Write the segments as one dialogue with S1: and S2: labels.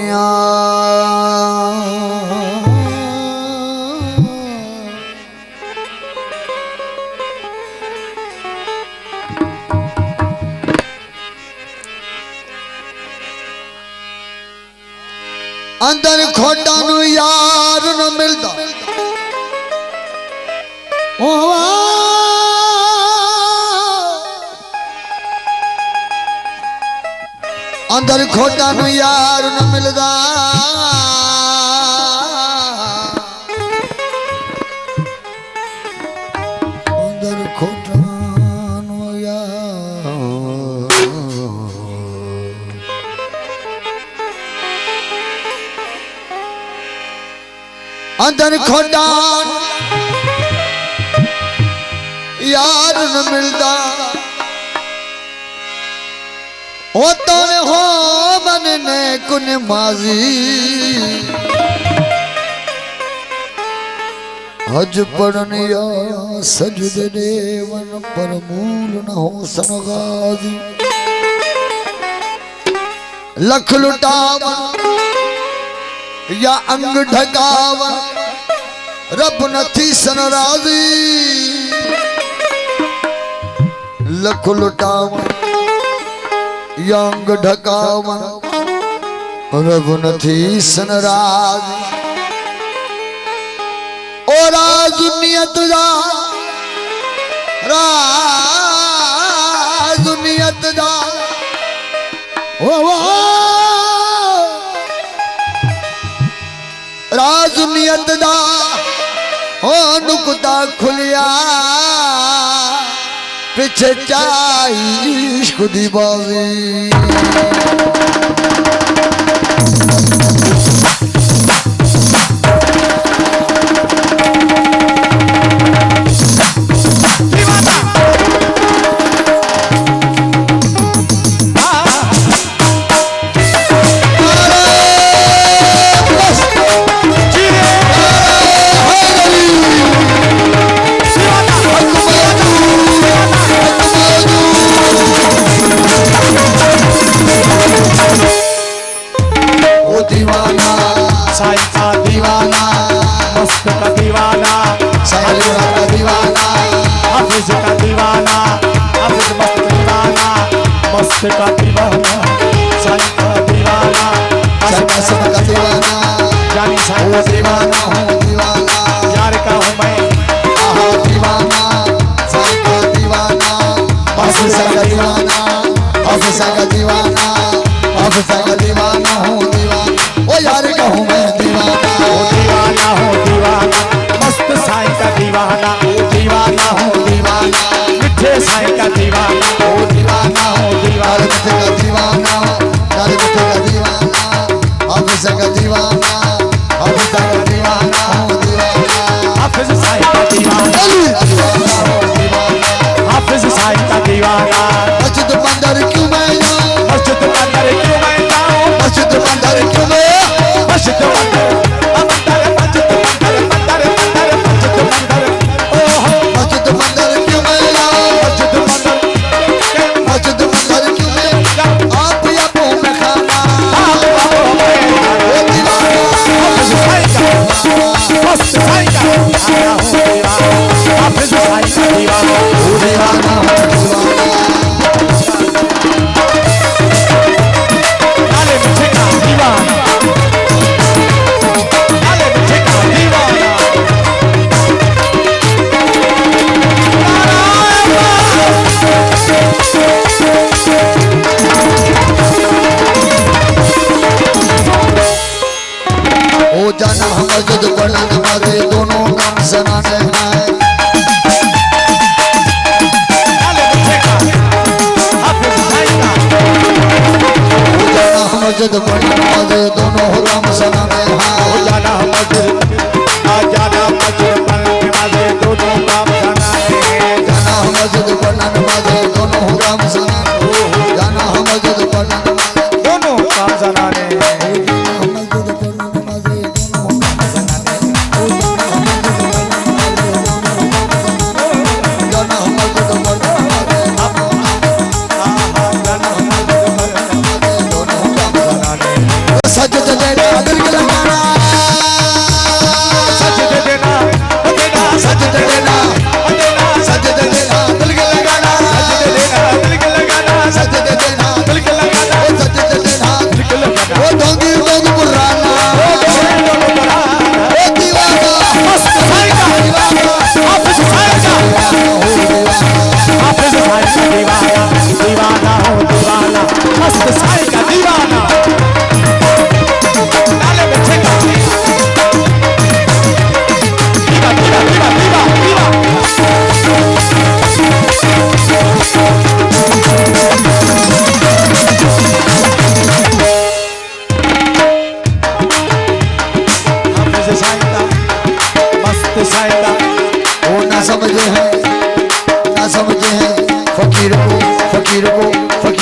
S1: दुनिया अंदर खोटा नु यार न मिलता ओ अंदर खोटा नु यार न मिलता अंदर खोटा नु यार अंदर खोटा यार न मिलता होता ने हो बनने कुन माजी हज पढ़ने या सजदे देवन पर मूल न हो सनगाजी लख लुटावन या अंग ढकावन रब नथी सनराजी लख लुटावन या अंग ढकावन रब नथी सनराजी और राज नियत जा राज नियत जा ओ राज नियत दा हो नुकता खुलिया पिछे चाई इश्क दी बाजी
S2: का दीवाना साईं का दीवाना
S1: सब का दीवाना
S2: जानी साईं का दीवाना
S1: हूँ दीवाना
S2: यार का हूँ मैं
S1: आहा दीवाना साईं का दीवाना ऑफिसर का दीवाना ऑफिसर का दीवाना ऑफिसर का दीवाना हूँ दीवाना ओ यार का हूँ मैं दीवाना
S2: हूँ दीवाना मस्त साईं का दीवाना दीवाना हूँ दीवाना मिठे साईं का दीवाना दीवाना हूँ
S1: यार मिठे का दीवाना यार मिठे का दीवाना ऑफिसर का दीवाना ऑफिसर का दीवाना हूँ दीवाना
S2: हाफिज साईं का दीवाना हाफिज साईं का दीवाना
S1: मस्जिद मंदिर क्यों मैं जाऊँ
S2: मस्जिद मंदिर क्यों मैं जाऊँ
S1: मस्जिद मंदिर क्यों मैं
S2: मस्जिद मंदिर
S1: मस्जिद मंदिर क्यों मैं जाऊँ मस्जिद मंदिर क्यों मैं आप या मुँह में खाना जाना मस्जिद पढ़ना नमाज़े दोनों काम सनाने हैं जाना मस्जिद पढ़ना नमाज़े दोनों काम सनाने हैं
S2: जाना मस्जिद पढ़ना नमाज़े दोनों काम सनाने हैं
S1: जाना मस्जिद पढ़ना नमाज़े दोनों काम सनाने जाना मस्जिद पढ़ना नमाज़े
S2: दोनों काम सनाने
S1: सजद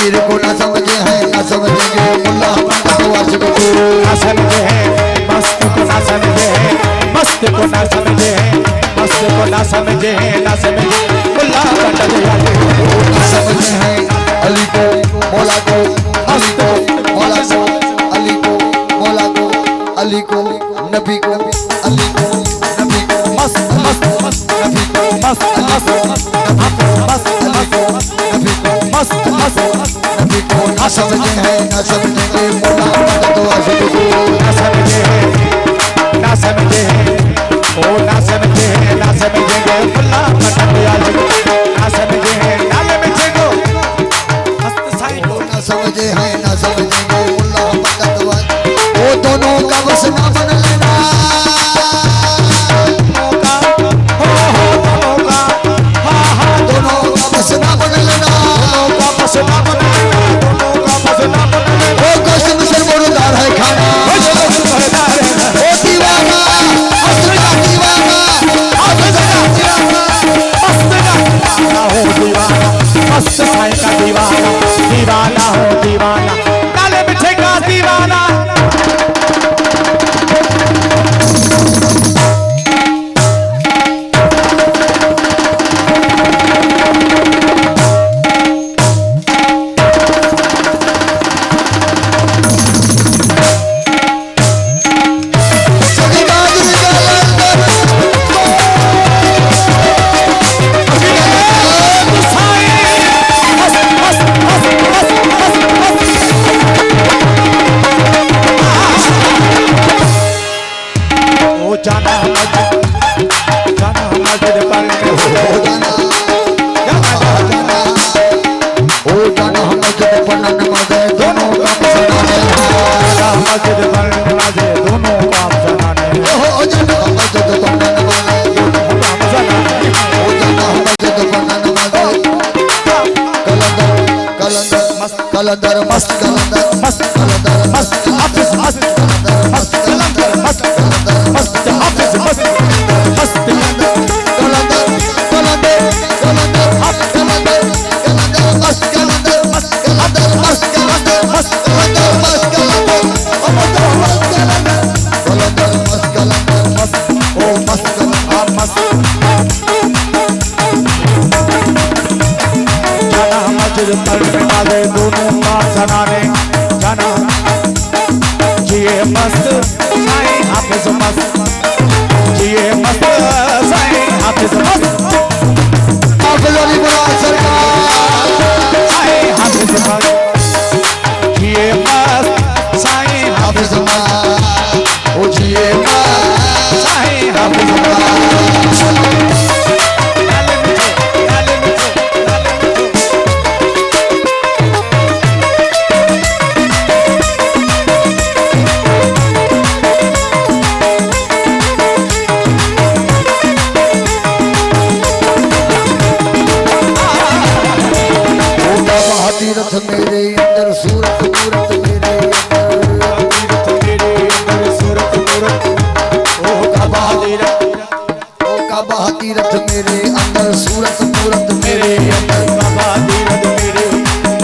S1: पीर को न समझे हैं न समझेंगे मुल्ला पंडित वाशिक को
S2: ना समझे हैं मस्त को ना समझे हैं मस्त को ना समझे हैं मस्त को ना समझे हैं ना समझे मुल्ला पंडित वाशिक को
S1: न समझे हैं अली को मौला को अली को मौला को अली को मौला को अली को नबी को अली को नबी को
S2: मस्त मस्त मस्त
S1: नबी को
S2: मस्त मस्त मस्त
S1: अली को नबी को
S2: मस्त मस्त
S1: नबी को न समझे हैं न समझेंगे मुल्ला पंडित वाशिक को
S2: ना समझे हैं ना समझे हैं ओ ना समझे हैं ना समझेंगे मुल्ला पंडित वाशिक ना समझे हैं नाले में चेगो मस्त साईं को
S1: न समझे हैं न समझेंगे मुल्ला पंडित वाशिक वो दोनों का बस न बन लेना दोनों का बस न बन लेना वो कसम से मुर्दार है खाना वो दीवाना असला दीवाना
S2: मस्त साईं का दीवाना दीवाना हो दीवाना नाले मिठे का दीवाना
S1: कलंदर मस्त कलंदर
S2: मस्त
S1: कलंदर
S2: मस्त हाफिज मस्त मस्त कलंदर मस्त मस्त हाफिज मस्त मस्त
S1: कलंदर कलंदर कलंदर कलंदर कलंदर मस्त कलंदर मस्त कलंदर मस्त कलंदर मस्त कलंदर मस्त कलंदर कलंदर मस्त कलंदर मस्त ओ मस्त कलंदर
S2: मस्त जाना मस्जिद पर नमाज़े दोनों का जनाने जाना जिए मस्त साईं हाफिज मस्त जिए मस्त साईं हाफिज मस्त
S1: अफजली मुराद सरकार
S2: साईं हाफिज मस्त जिए मस्त साईं
S1: हाफिज ओ जिए
S2: साईं हाफिज नाले मिठो नाले मिठो नाले मिठो
S1: तीरथ मेरे अंदर सूरत मूरत मेरे
S2: तीरथ मेरे अंदर सूरत मूरत ओ काबा तीरथ
S1: तीरथ मेरे अंदर सूरत मूरत
S2: मेरे
S1: मेरे
S2: अंदर काबा तीरथ मेरे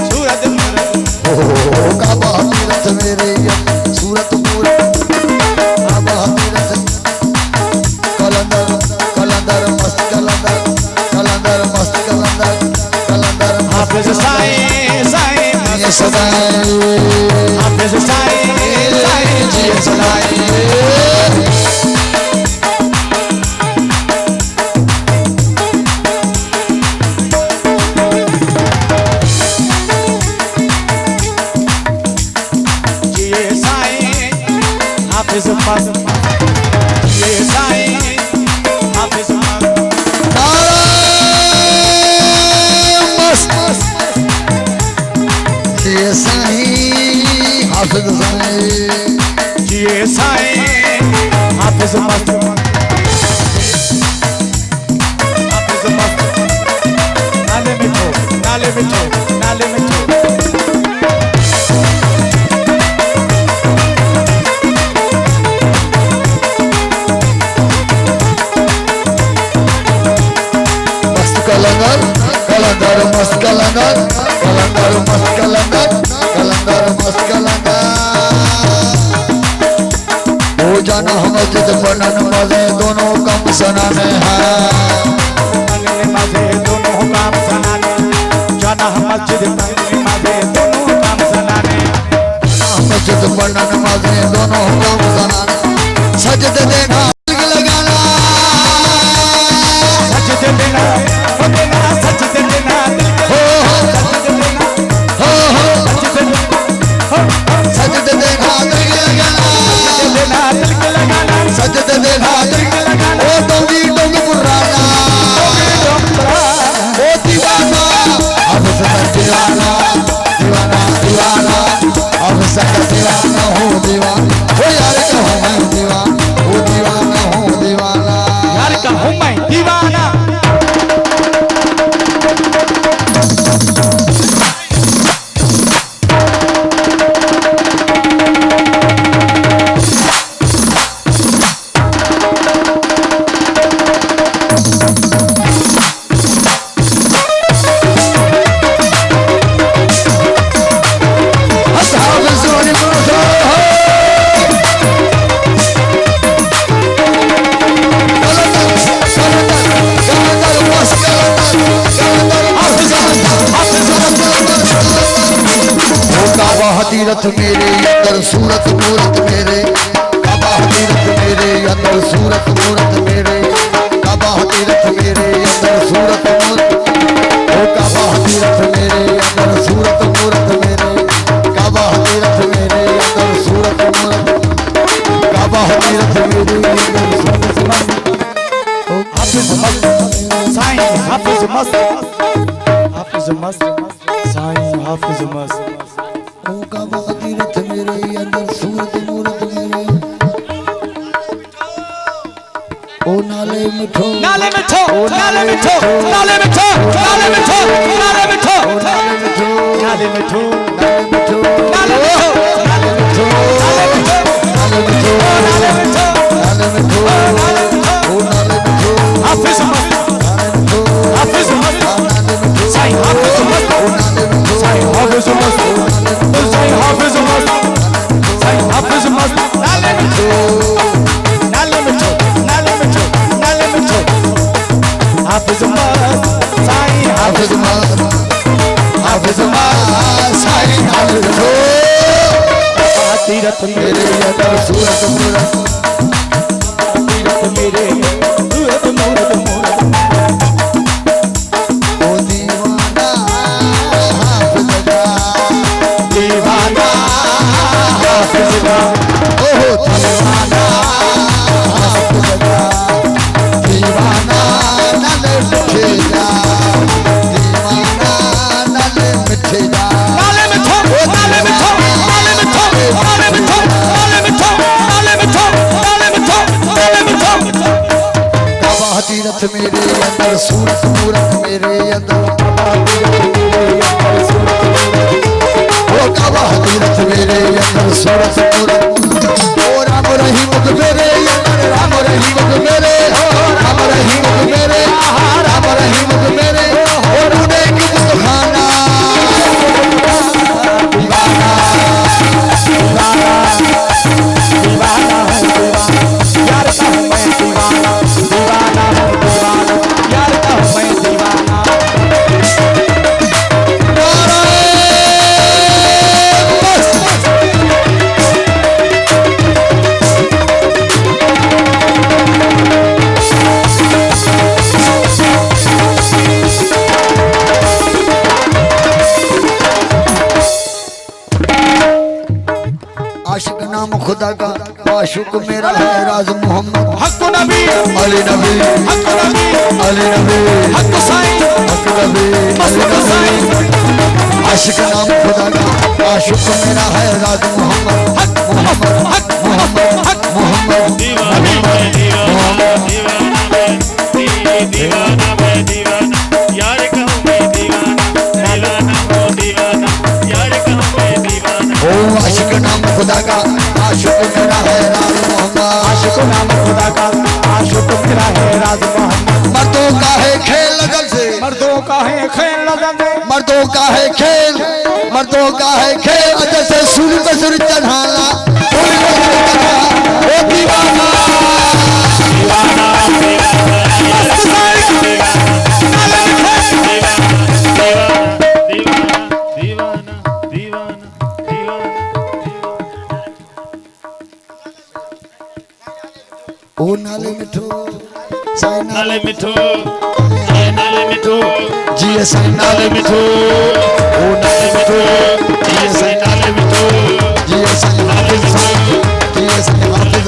S2: सूरत मूरत
S1: ओ काबा तीरथ मेरे अंदर सूरत मूरत काबा तीरथ कलंदर कलंदर मस्त कलंदर कलंदर मस्त कलंदर कलंदर
S2: हाफिज साईं साईं
S1: ये सदाई
S2: हाफिज साईं साईं
S1: ये सदाई
S2: जिए साईं हाफिज मस्त जिए साईं हाफिज मस्त
S1: ये साईं हाफिज साईं
S2: जिए साईं हाफिज मस्त हाफिज मस्त नाले मिठो नाले मिठो नाले मिठो
S1: मस्त कलंदर कलंदर मस्त कलंदर कलंदर मस्त कलंदर जाना मस्जिद बनन मजे दोनों कम सनाने हैं
S2: मजे दोनों काम सनाने जाना मस्जिद मजे दोनों काम सनाने
S1: मस्जिद बनन मजे दोनों कम सनाने सजदे देना लगाना
S2: सजदे देना सजदे देना
S1: हो सजदे देना लगाना सजदे देना ओ डोंगी डोंगी पुराना ओ दीवाना अब सदा दीवाना दीवाना दीवाना अब सदा दीवाना हो दीवाना ओ यार कहूँ मैं दीवाना ओ दीवाना हो दीवाना
S2: यार कहूँ मैं दीवाना
S1: तीरथ मेरे अंदर सूरत मूरत मेरे काबा तीरथ मेरे अंदर सूरत मूरत मेरे काबा तीरथ मेरे अंदर सूरत मूरत ओ काबा तीरथ मेरे अंदर सूरत मूरत मेरे काबा तीरथ मेरे अंदर सूरत मूरत काबा तीरथ मेरे अंदर सूरत मूरत
S2: हाफिज मस्त साईं हाफिज मस्त हाफिज मस्त साईं हाफिज मस्त
S1: ओ काबा तीरथ मेरे अंदर सूरत मूरत मेरे ओ नाले मिठो
S2: नाले मिठो नाले मिठो नाले मिठो नाले मिठो नाले मिठो
S1: नाले मिठो
S2: नाले मिठो
S1: नाले मिठो
S2: नाले मिठो
S1: नाले मिठो
S2: नाले मिठो
S1: नाले मिठो
S2: नाले मिठो
S1: नाले मिठो ओ नाले मिठो
S2: हाफिज मस्त
S1: नाले मिठो
S2: हाफिज मस्त
S1: नाले मिठो
S2: साईं हाफिज मस्त
S1: ओ नाले मिठो
S2: साईं हाफिज मस्त साईं हाफिज मस्त साईं हाफिज मस्त नाले मिठो नाले मिठो नाले मिठो नाले मिठो हाफिज मस्त साईं
S1: हाफिज हाफिज साईं हाफिज
S2: तीरथ
S1: मेरे अंदर सूरत मूरत
S2: तीरथ मेरे सूरत मूरत मूरत
S1: ओ दीवाना हाफिज
S2: दीवाना हाफिज का
S1: ओहो दीवाना हाफिज दीवाना नाले मिठे जा दीवाना नाले मिठे जा
S2: नाले मिठो नाले मिठो नाले मिठो नाले मिठो नाले मिठो नाले मिठो नाले मिठो नाले मिठो
S1: काबा तीरथ मेरे अंदर सूरत मूरत मेरे अंदर ओ काबा तीरथ मेरे अंदर सूरत मूरत ओ राम रहीम मेरे अंदर राम रहीम मेरे राम रहीम मेरे राम रहीम मेरे ओ रूने की मुस्काना दीवाना
S2: दीवाना दीवाना यार का मैं दीवाना दीवाना दीवाना यार का मैं दीवाना
S1: आशिक नाम खुदा का आशिक मेरा है राज मोहम्मद
S2: हक नबी
S1: अली नबी
S2: हक नबी
S1: अली नबी
S2: हक साईं
S1: हक नबी अली
S2: मस्त साईं
S1: नबी आशिक नाम खुदा का आशिक मेरा है राज मोहम्मद
S2: हक
S1: मोहम्मद
S2: हक
S1: मोहम्मद
S2: हक
S1: मोहम्मद
S3: दीवाना मैं दीवाना दीवाना मैं दीवाना यार कहूँ मैं दीवाना दीवाना हो दीवाना यार कहूँ मैं दीवाना
S1: ओ आशिक नाम खुदा का आशिक मेरा है राज मोहम्मद
S2: आशिक नाम खुदा का आशिक मेरा है राज मोहम्मद
S1: मर्दों का है खेल लगन से
S2: मर्दों का है खेल लगन से
S1: मर्दों का है खेल मर्दों का है खेल जैसे सूर्य पे सूर्य चढ़ाना सूर्य पे सूर्य चढ़ाना ओ दीवाना जिए संग नाल मिठो ओ नाल मिठो जिए संग नाल मिठो जिए संग हाफिज साहब जिए संग हाफिज